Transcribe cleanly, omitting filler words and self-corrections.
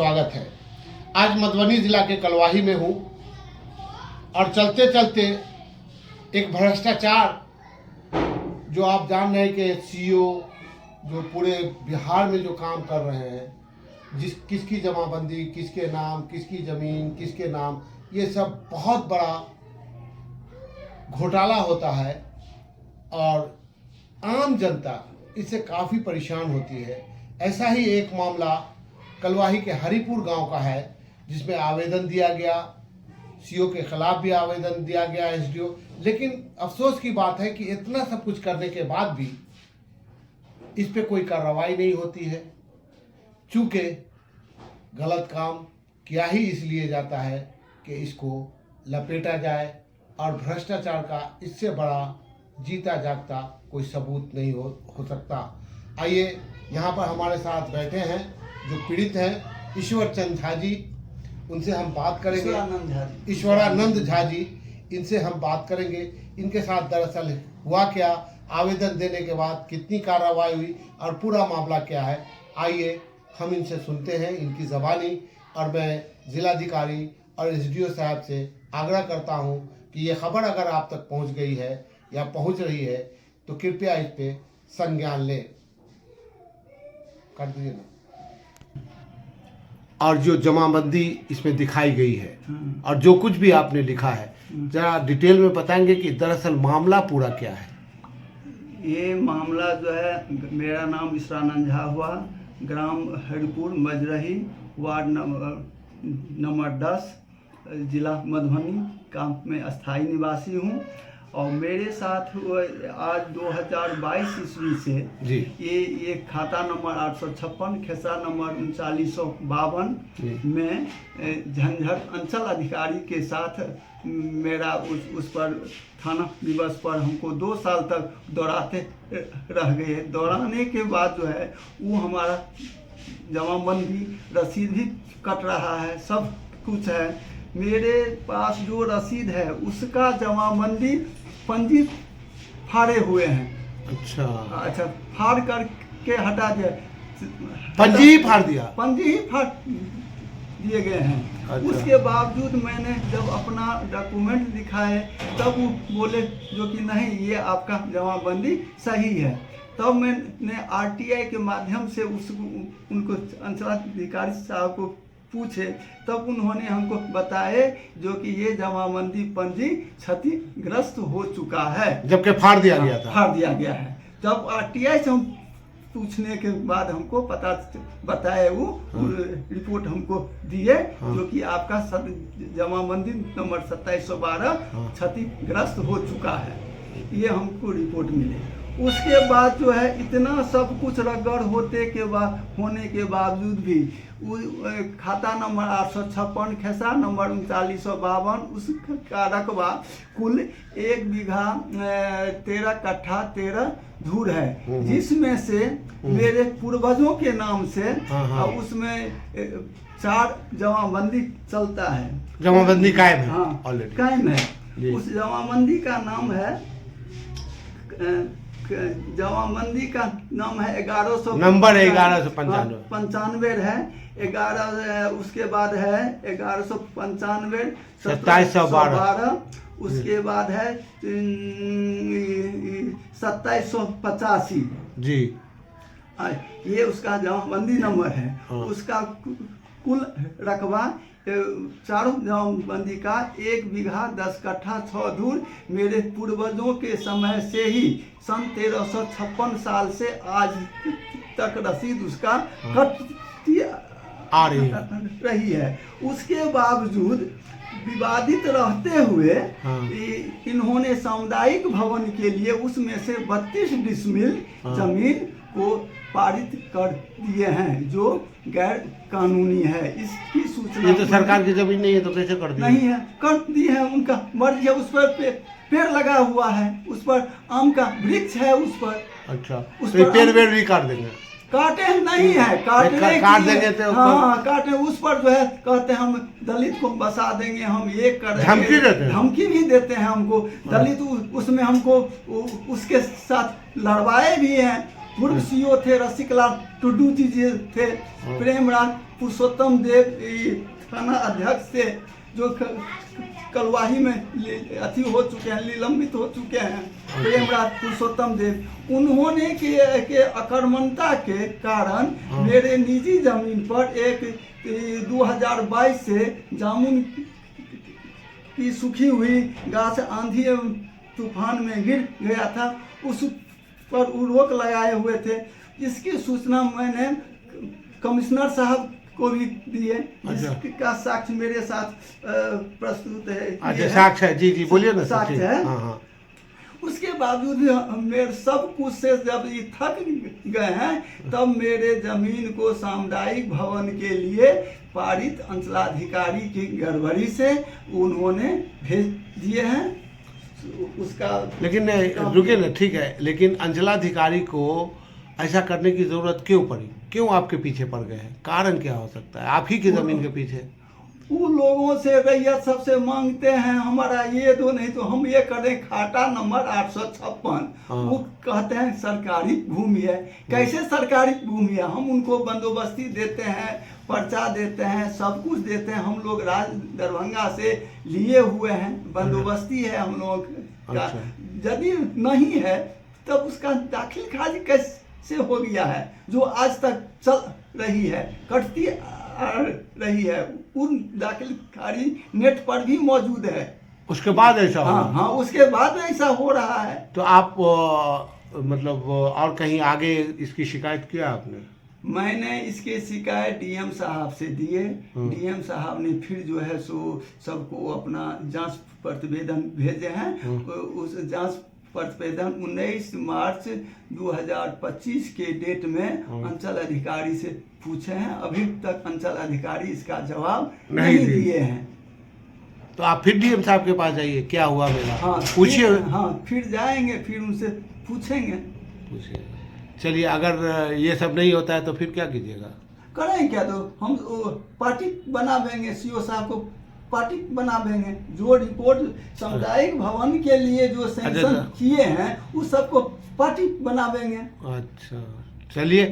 स्वागत है। आज मधुबनी जिला के कलवाही में हूँ और चलते चलते एक भ्रष्टाचार जो आप जान रहे हैं कि सीईओ जो पूरे बिहार में जो काम कर रहे हैं, किसकी जमाबंदी, किसके नाम, किसकी ज़मीन, किसके नाम, ये सब बहुत बड़ा घोटाला होता है और आम जनता इससे काफ़ी परेशान होती है। ऐसा ही एक मामला कलवाही के हरिपुर गांव का है, जिसमें आवेदन दिया गया, सीईओ के खिलाफ भी आवेदन दिया गया एसडीओ। लेकिन अफसोस की बात है कि इतना सब कुछ करने के बाद भी इस पे कोई कार्रवाई नहीं होती है, चूँकि गलत काम किया ही इसलिए जाता है कि इसको लपेटा जाए और भ्रष्टाचार का इससे बड़ा जीता जागता कोई सबूत नहीं हो सकता। आइए, यहाँ पर हमारे साथ बैठे हैं जो पीड़ित हैं, ईश्वर चंद झा जी, उनसे हम बात करेंगे। ईश्वरानंद झा जी, इनसे हम बात करेंगे। इनके साथ दरअसल हुआ क्या, आवेदन देने के बाद कितनी कार्रवाई हुई और पूरा मामला क्या है, आइए हम इनसे सुनते हैं इनकी ज़बानी। और मैं जिलाधिकारी और एसडीओ साहब से आग्रह करता हूं कि ये खबर अगर आप तक पहुंच गई है या पहुंच रही है तो कृपया इस पे संज्ञान लें। कर दीजिए ना। और जो जमाबंदी इसमें दिखाई गई है और जो कुछ भी आपने लिखा है, जरा डिटेल में बताएंगे कि दरअसल मामला पूरा क्या है। ये मामला जो है, मेरा नाम ईश्वरानंद झा हुआ, ग्राम हरिपुर मजरही, वार्ड नंबर 10, जिला मधुबनी का मैं अस्थायी निवासी हूँ। और मेरे साथ आज 2022 ईस्वी से ये खाता नंबर 856, खेसा नंबर 3952 में झंझट अंचल अधिकारी के साथ मेरा उस पर थाना दिवस पर हमको 2 साल तक दौड़ाते रह गए। दौड़ाने के बाद जो है वो हमारा जमाबंदी रसीद भी कट रहा है, सब कुछ है। मेरे पास जो रसीद है उसका जमाबंदी पंजी फाड़े हुए हैं। अच्छा, फाड़ करके हटा दिया, पंजी ही फाड़ दिया, पंजी ही फाड़ दिए गए हैं। अच्छा। उसके बावजूद मैंने जब अपना डॉक्यूमेंट दिखाए तब वो बोले जो कि नहीं, ये आपका जमाबंदी सही है। तब मैंने आरटीआई के माध्यम से उनको अंचलाधिकारी साहब को पूछे, तब उन्होंने हमको बताए जो कि ये जमाबंदी पंजी क्षतिग्रस्त हो चुका है, जबकि फाड़ दिया गया था। फाड़ दिया गया है। तब आरटीआई से हम पूछने के बाद हमको बताए, वो रिपोर्ट हमको दिए जो कि आपका जमाबंदी नंबर 2712 क्षतिग्रस्त हो चुका है, ये हमको रिपोर्ट मिले। उसके बाद जो है इतना सब कुछ रगड़ होने के बावजूद भी खाता नंबर 856, खेसा नंबर 3952, उसका रकबा कुल 1 बीघा 13 कट्ठा 13 धूर है, जिसमें से मेरे पूर्वजों के नाम से उसमें 4 जमाबंदी चलता है। जमाबंदी कायम है? हाँ, कायम है। उस जमाबंदी का नाम है, जमाबंदी का नाम है 1100 नंबर 1195 है 11। उसके बाद है 1195 2712, उसके बाद है 2785 जी, ये उसका जमाबंदी नंबर है। उसका कुल रकबा चारों जमाबंदी का 1 बीघा 10 कट्ठा 6 धूर मेरे पूर्वजों के समय से ही सन 1356 साल से आज तक रसीद उसका कटती आ रही है। उसके बावजूद विवादित रहते हुए इन्होंने सामुदायिक भवन के लिए उसमें से 32 डिसमिल जमीन को पारित कर दिए हैं, जो गैर कानूनी है। इसकी सूचना, ये तो सरकार की जमीन नहीं है तो कैसे कर दी? नहीं है, कर दी है, उनका मर्जी है। उस पर पेड़ लगा हुआ है, उस पर आम का वृक्ष है, उस पर। अच्छा, उस पर पेड़ भी काट देंगे? काटे नहीं है, काट देंगे तो हाँ, काटे। उस पर जो है कहते हैं हम दलित को बसा देंगे, हम ये कर धमकी देते हैं, धमकी भी देते हैं हमको। दलित उसमें हमको उसके साथ लड़वाए भी हैं, पूर्व सीओ थे रसिकलाल टुडू जी थे, प्रेमराज पुरुषोत्तम देव थाना अध्यक्ष थे जो कलवाही में अति हो चुके हैं, निलंबित हो चुके हैं, प्रेमराज पुरुषोत्तम देव। उन्होंने के अकर्मणता के कारण मेरे निजी जमीन पर एक 2022 से जामुन की सूखी हुई गाछ आंधी एवं तूफान में गिर गया था, उस पर रोक लगाए हुए थे। इसकी सूचना मैंने कमिश्नर साहब को भी दिए, जिसका साक्ष्य मेरे साथ प्रस्तुत है। अच्छा, साक्ष्य है, जी जी बोलिए ना। साक्ष्य है। हाँ। उसके बावजूद मेरे सब कुछ से जब ये थक गए हैं तब मेरे जमीन को सामुदायिक भवन के लिए पारित अंचलाधिकारी की गड़बड़ी से उन्होंने भेज दिए हैं। उसका लेकिन रुके ना, ठीक है, लेकिन अंचलाधिकारी को ऐसा करने की जरूरत क्यों पड़ी? क्यों आपके पीछे पड़ गए हैं? कारण क्या हो सकता है आप ही की जमीन के पीछे? उन लोगों से रैयत सबसे मांगते हैं हमारा ये दो, नहीं तो हम ये करें। खाता नंबर 856 वो कहते हैं सरकारी भूमि है। कैसे सरकारी भूमि है? हम उनको बंदोबस्ती देते हैं, पर्चा देते हैं, सब कुछ देते हैं। हम लोग दरभंगा से लिए हुए हैं, बंदोबस्ती है हम लोग का। यदि नहीं है तब उसका दाखिल खारिज कैसे हो गया है जो आज तक चल रही है, कटती रही है। उन दाखिल खारिज नेट पर भी मौजूद है। उसके बाद ऐसा हो? हाँ, उसके बाद ऐसा हो रहा है। तो आप मतलब और कहीं आगे इसकी शिकायत किया आपने? मैंने इसके शिकायत डीएम साहब से दिए। डीएम साहब ने फिर जो है सो सबको अपना जांच प्रतिवेदन भेजे हैं। उस जांच प्रतिवेदन 19 मार्च 2025 के डेट में अंचल अधिकारी से पूछे हैं। अभी तक अंचल अधिकारी इसका जवाब नहीं दिए हैं। तो आप फिर डीएम साहब के पास जाइए, क्या हुआ मेरा? हाँ, पूछिए। हाँ, फिर जाएंगे, फिर उनसे पूछेंगे। पूछिए। चलिए, अगर ये सब नहीं होता है तो फिर क्या कीजिएगा? करें क्या? तो हम पार्टी बना देंगे, सीओ साहब को पार्टी बना देंगे। जो रिपोर्ट सामुदायिक भवन के लिए जो सैंक्शन किए हैं उस सबको पार्टी बना देंगे। अच्छा, चलिए।